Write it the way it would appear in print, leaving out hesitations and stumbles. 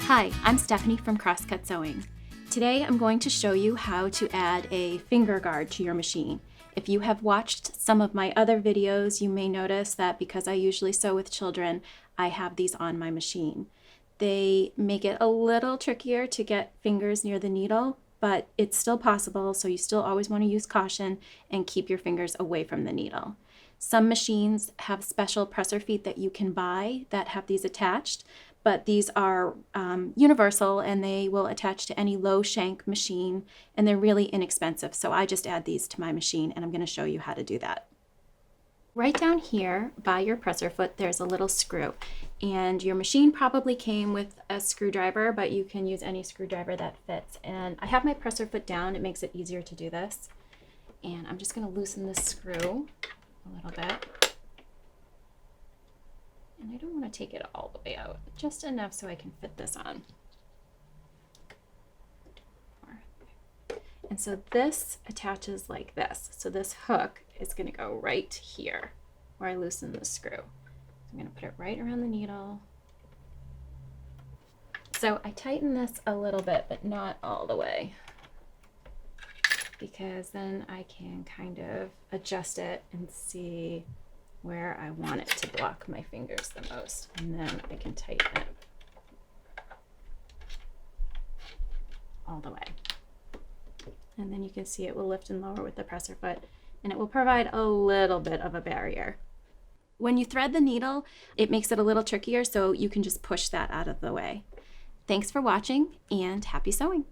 Hi, I'm Stephanie from Crosscut Sewing. Today I'm going to show you how to add a finger guard to your machine. If you have watched some of my other videos, you may notice that because I usually sew with children, I have these on my machine. They make it a little trickier to get fingers near the needle, but it's still possible, so you still always want to use caution and keep your fingers away from the needle. Some machines have special presser feet that you can buy that have these attached, but these are universal and they will attach to any low shank machine, and they're really inexpensive. So I just add these to my machine, and I'm going to show you how to do that. Right down here by your presser foot, there's a little screw, and your machine probably came with a screwdriver, but you can use any screwdriver that fits. And I have my presser foot down. It makes it easier to do this. And I'm just going to loosen this screw a little bit. And I don't want to take it all the way out, just enough so I can fit this on. And so this attaches like this. So this hook is going to go right here where I loosen the screw. So I'm going to put it right around the needle. So I tighten this a little bit, but not all the way, because then I can kind of adjust it and see where I want it to block my fingers the most, and then I can tighten it all the way. And then you can see it will lift and lower with the presser foot, and it will provide a little bit of a barrier. When you thread the needle, it makes it a little trickier, so you can just push that out of the way. Thanks for watching, and happy sewing!